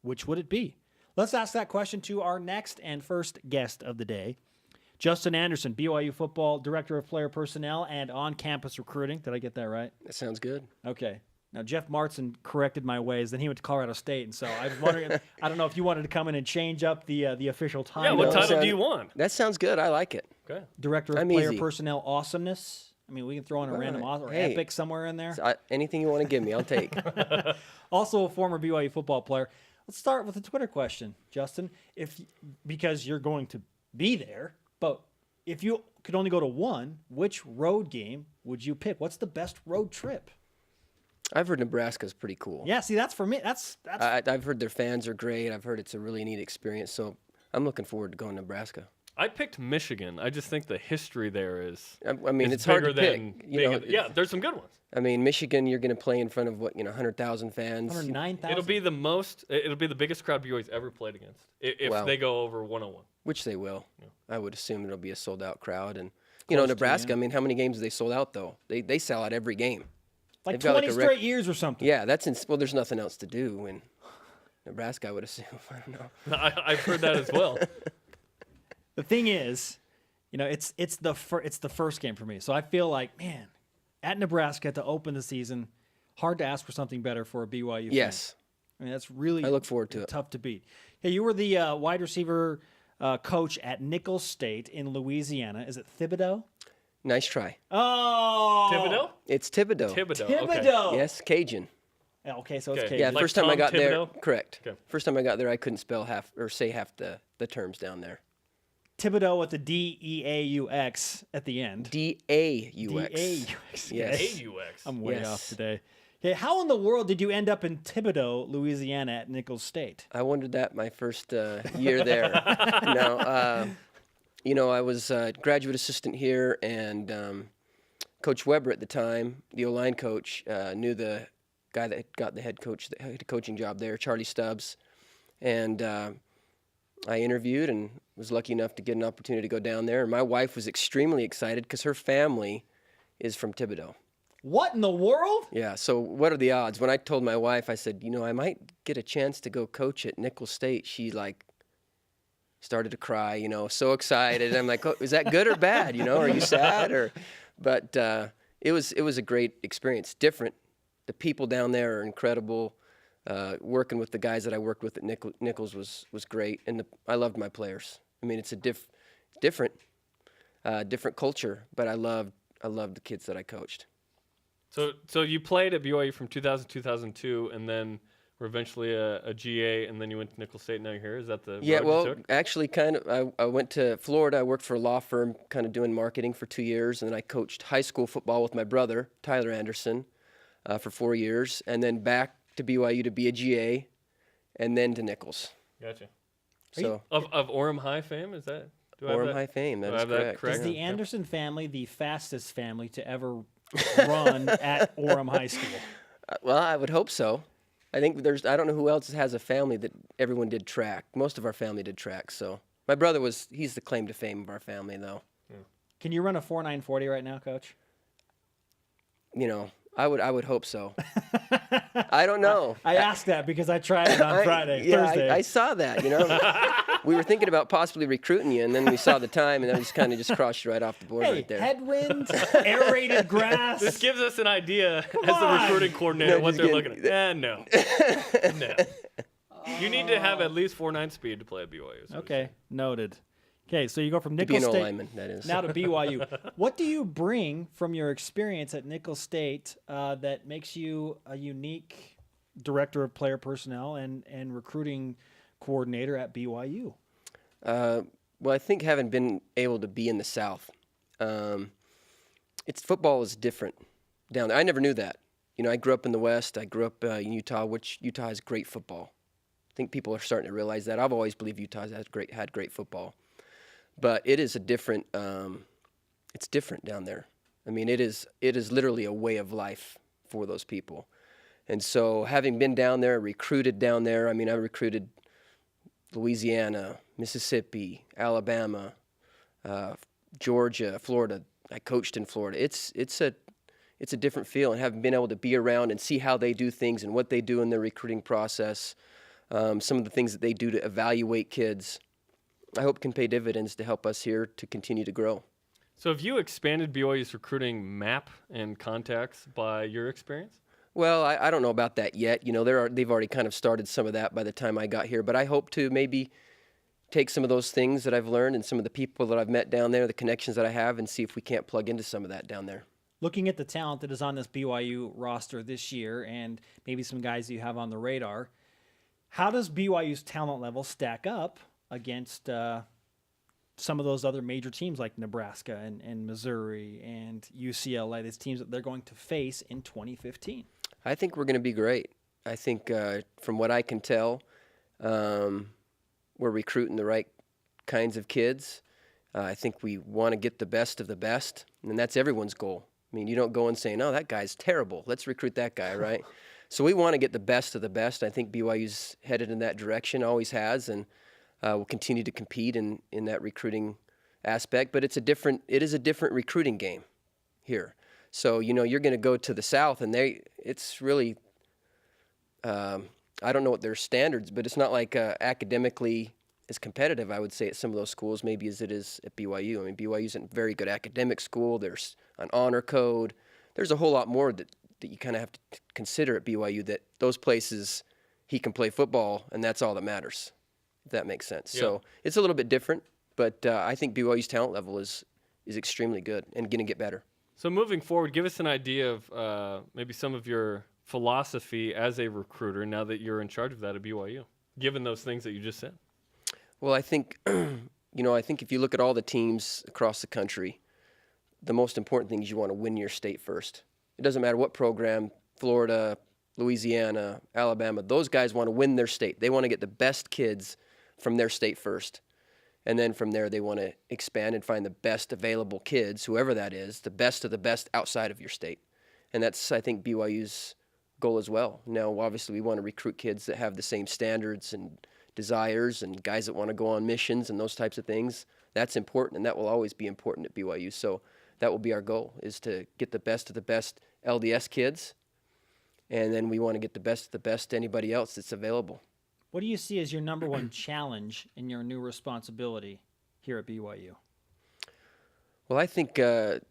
which would it be? Let's ask that question to our next and first guest of the day, Justin Anderson, BYU football director of player personnel and on-campus recruiting. Did I get that right? That sounds good. Okay. Now, Jeff Martson corrected my ways. Then he went to Colorado State, and so I was wondering, I don't know if you wanted to come in and change up the official title. Yeah, what title do you want? That sounds good. I like it. Okay. Director of player personnel awesomeness. I mean, we can throw in a random or epic somewhere in there. Anything you want to give me, I'll take. Also a former BYU football player. Let's start with a Twitter question, Justin. Because you're going to be there, but if you could only go to one, which road game would you pick? What's the best road trip? I've heard Nebraska's pretty cool. Yeah, see, that's for me. That's. I've heard their fans are great. I've heard it's a really neat experience. So I'm looking forward to going to Nebraska. I picked Michigan. I just think the history there is. I mean, it's hard to pick. Yeah, there's some good ones. I mean, Michigan, you're going to play in front of 100,000 fans. 109,000. It'll be the most. It'll be the biggest crowd BYU's ever played against if they go over 101. Which they will. Yeah. I would assume it'll be a sold out crowd. And Nebraska. I mean, how many games have they sold out though? They sell out every game. Like 20 straight years or something. Yeah, well, there's nothing else to do in Nebraska, I would assume. I don't know. I've heard that as well. The thing is, it's the first game for me. So I feel like, man, at Nebraska to open the season, hard to ask for something better for a BYU fan. Yes. I mean, that's really I look forward to it. Tough to beat. Hey, you were the wide receiver coach at Nicholls State in Louisiana. Is it Thibodeau? Nice try. Oh. Thibodeau? It's Thibodeau. Thibodeau. Okay. Yes, Cajun. Okay, so it's Okay. Cajun. Yeah, Like first time I Tom got Thibodeau? there, correct. Okay. First time I got there, I couldn't say half the terms down there. Thibodeau with the D-E-A-U-X at the end. D-A-U-X. D-A-U-X. Yes. AUX. I'm way Yes. off today. Okay, how in the world did you end up in Thibodaux, Louisiana at Nicholls State? I wondered that my first year there. No, I was a graduate assistant here, and Coach Weber at the time, the O-line coach, knew the guy that got the head coaching job there, Charlie Stubbs. And I interviewed and was lucky enough to get an opportunity to go down there. And my wife was extremely excited because her family is from Thibodaux. What in the world? Yeah, so what are the odds? When I told my wife, I said, I might get a chance to go coach at Nicholls State. She started to cry, so excited. I'm like, oh, is that good or bad? Are you sad? But it was a great experience, different. The people down there are incredible. Working with the guys that I worked with at Nicholls was great, and I loved my players. I mean, it's a different culture, but I loved the kids that I coached. So you played at BYU from 2000 2002, and then were eventually a GA, and then you went to Nicholls State. Now you're here. Is that the road you took? Actually, kind of. I went to Florida. I worked for a law firm, kind of doing marketing for 2 years, and then I coached high school football with my brother Tyler Anderson for 4 years, and then back to BYU to be a GA, and then to Nicholls. Gotcha. So of Orem High fame, is that? Orem High fame. That is correct. Is the Anderson family the fastest family to ever run at Orem High School? Well, I would hope so. I think I don't know who else has a family that everyone did track. Most of our family did track. So my brother he's the claim to fame of our family, though. Yeah. Can you run a 4.940 right now, Coach? I would hope so. I don't know. I asked that because I tried it on Thursday. I saw that, We were thinking about possibly recruiting you, and then we saw the time, and then we just crossed you right off the board right there. Headwind, aerated grass. This gives us an idea as the recruiting coordinator what they're looking at. No. You need to have at least 4.9 speed to play at BYU. Okay, noted. Okay, so you go from To be Nicholls an State O-lineman, that is. now to BYU. What do you bring from your experience at Nicholls State that makes you a unique director of player personnel and recruiting coordinator at BYU? Well, I think having been able to be in the South, football is different down there. I never knew that. I grew up in the West. I grew up in Utah, which Utah has great football. I think people are starting to realize that. I've always believed Utah had great football. But it is it's different down there. I mean, it is literally a way of life for those people. And so having been down there, recruited down there, I recruited Louisiana, Mississippi, Alabama, Georgia, Florida. I coached in Florida. It's a different feel, and having been able to be around and see how they do things and what they do in their recruiting process, some of the things that they do to evaluate kids, I hope can pay dividends to help us here to continue to grow. So have you expanded BYU's recruiting map and contacts by your experience? Well, I don't know about that yet. You know, they've already kind of started some of that by the time I got here, but I hope to maybe take some of those things that I've learned and some of the people that I've met down there, the connections that I have, and see if we can't plug into some of that down there. Looking at the talent that is on this BYU roster this year and maybe some guys you have on the radar, how does BYU's talent level stack up against some of those other major teams like Nebraska and Missouri and UCLA, these teams that they're going to face in 2015? I think we're going to be great. I think from what I can tell, we're recruiting the right kinds of kids. I think we want to get the best of the best, and that's everyone's goal. I mean, you don't go and say, no, that guy's terrible, let's recruit that guy, right? So we want to get the best of the best. I think BYU's headed in that direction, always has, and we'll continue to compete in that recruiting aspect. But it is a different recruiting game here. So, you know, you're going to go to the South, and it's really, I don't know what their standards, but it's not like academically as competitive, I would say, at some of those schools maybe as it is at BYU. I mean, BYU's a very good academic school. There's an honor code. There's a whole lot more that you kind of have to consider at BYU, that those places he can play football, and that's all that matters, if that makes sense. Yeah. So it's a little bit different, but I think BYU's talent level is extremely good and going to get better. So moving forward, give us an idea of maybe some of your philosophy as a recruiter now that you're in charge of that at BYU, given those things that you just said. Well, I think, I think if you look at all the teams across the country, the most important thing is you want to win your state first. It doesn't matter what program, Florida, Louisiana, Alabama, those guys want to win their state. They want to get the best kids from their state first. And then from there, they want to expand and find the best available kids, whoever that is, the best of the best outside of your state. And that's, I think, BYU's goal as well. Now, obviously, we want to recruit kids that have the same standards and desires and guys that want to go on missions and those types of things. That's important, and that will always be important at BYU. So that will be our goal, is to get the best of the best LDS kids, and then we want to get the best of the best anybody else that's available. What do you see as your number one challenge in your new responsibility here at BYU? Well, I think the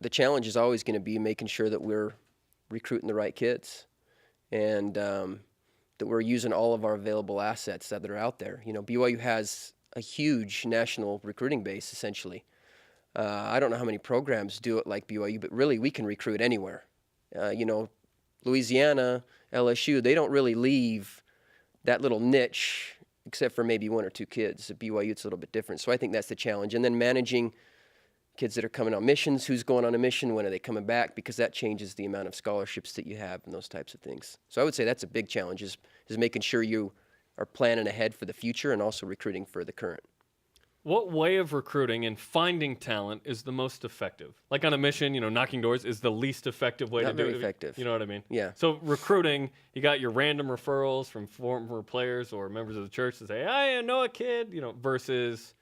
challenge is always going to be making sure that we're recruiting the right kids, and that we're using all of our available assets that are out there. You know, BYU has a huge national recruiting base, essentially. I don't know how many programs do it like BYU, but really we can recruit anywhere. Louisiana, LSU, they don't really leave that little niche except for maybe one or two kids. At BYU, it's a little bit different. So I think that's the challenge. And then managing kids that are coming on missions, who's going on a mission, when are they coming back, because that changes the amount of scholarships that you have and those types of things. So I would say that's a big challenge, is making sure you are planning ahead for the future and also recruiting for the current. What way of recruiting and finding talent is the most effective? Like on a mission, knocking doors is the least effective way Not to do very it. effective. You know what I mean? Yeah. So recruiting, you got your random referrals from former players or members of the church to say, I know a kid, versus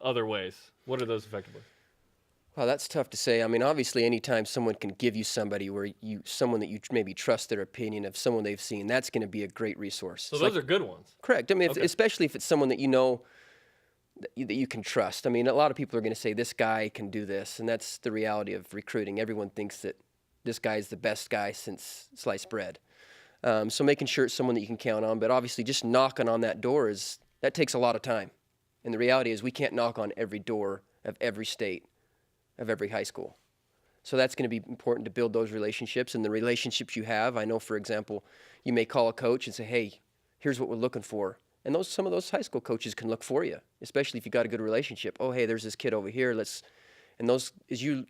other ways. What are those effective ways? Well, that's tough to say. I mean, obviously, anytime someone can give you somebody someone that you maybe trust their opinion of someone they've seen, that's going to be a great resource. So those are good ones. Correct. I mean, Okay. especially if it's someone that you know that you can trust. I mean, a lot of people are going to say, this guy can do this, and that's the reality of recruiting. Everyone thinks that this guy is the best guy since sliced bread. So making sure it's someone that you can count on, but obviously just knocking on that door, that takes a lot of time. And the reality is we can't knock on every door of every state, of every high school. So that's going to be important to build those relationships, and the relationships you have. I know, for example, you may call a coach and say, hey, here's what we're looking for. And some of those high school coaches can look for you, especially if you got a good relationship. Oh, hey, there's this kid over here. And those, as you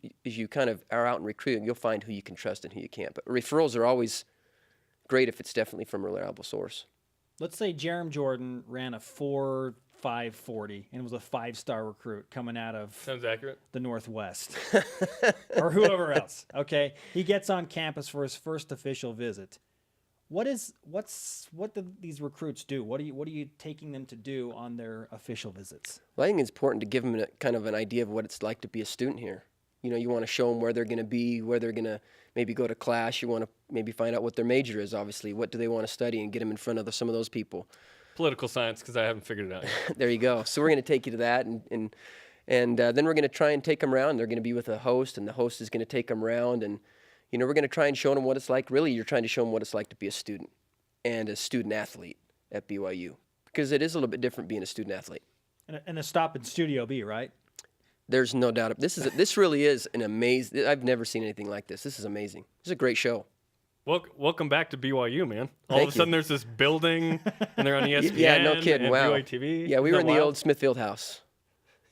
kind of are out and recruiting, you'll find who you can trust and who you can't. But referrals are always great if it's definitely from a reliable source. Let's say Jerem Jordan ran a 4.540 and was a 5-star recruit coming out of Sounds accurate. the Northwest or whoever else. Okay, he gets on campus for his first official visit. What do these recruits do? What are you taking them to do on their official visits? Well, I think it's important to give them kind of an idea of what it's like to be a student here. You know, you want to show them where they're going to be, where they're going to maybe go to class. You want to maybe find out what their major is, obviously. What do they want to study, and get them in front of some of those people. Political science, because I haven't figured it out yet. There you go. So we're going to take you to that, and then we're going to try and take them around. They're going to be with a host, and the host is going to take them around, and you know, we're going to try and show them what it's like. Really, you're trying to show them what it's like to be a student and a student athlete at BYU, because it is a little bit different being a student athlete. And a stop in Studio B, right? There's no doubt. This really is an amazing. I've never seen anything like this. This is amazing. This is a great show. Welcome back to BYU, man. All Thank of a sudden, there's this building, and they're on ESPN. Yeah, no kidding. And Wow. BYUtv. Yeah, we were in the wild? old Smithfield house.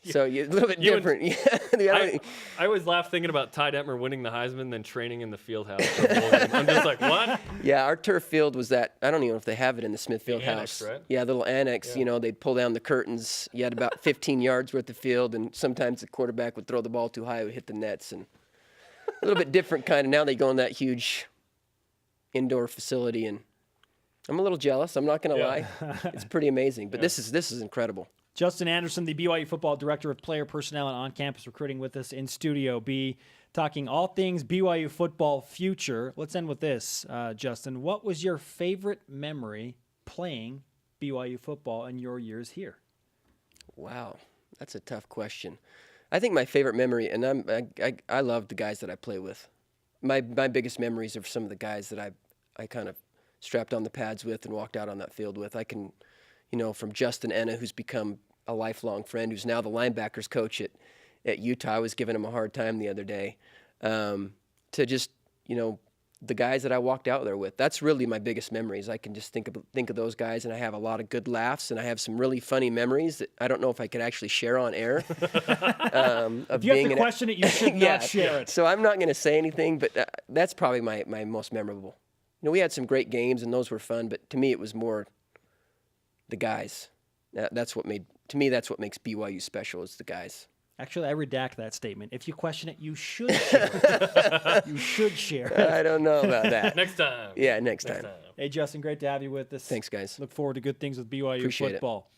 So a little bit You and- different. Yeah. I always laugh thinking about Ty Detmer winning the Heisman, then training in the field house. for a bowl game. I'm just like, what? Yeah, our turf field was that. I don't even know if they have it in the Smithfield The annex, house. right? Yeah, the little annex. Yeah. You know, they'd pull down the curtains. You had about 15 yards worth of field, and sometimes the quarterback would throw the ball too high, it would hit the nets, and a little bit different kind of. Now they go in that huge indoor facility, and I'm a little jealous. I'm not going to lie. It's pretty amazing, but this is incredible. Justin Anderson, the BYU football director of player personnel and on-campus recruiting, with us in Studio B, talking all things BYU football future. Let's end with this, Justin. What was your favorite memory playing BYU football in your years here? Wow, that's a tough question. I think my favorite memory, and I love the guys that I play with. My biggest memories are some of the guys that I kind of strapped on the pads with and walked out on that field with. I can, you know, from Justin Enna, who's become a lifelong friend, who's now the linebackers coach at Utah. I was giving him a hard time the other day. To just, you know, the guys that I walked out there with. That's really my biggest memories. I can just think of those guys, and I have a lot of good laughs, and I have some really funny memories that I don't know if I could actually share on air. If you have to question it, you should not share it. So I'm not going to say anything, but that's probably my most memorable. You know, we had some great games, and those were fun, but to me it was more the guys. That's what makes BYU special, is the guys. Actually, I redact that statement. If you question it, you should share it. You should share it. I don't know about that. Next time. Yeah, next time. Hey, Justin, great to have you with us. Thanks, guys. Look forward to good things with BYU Appreciate it. football.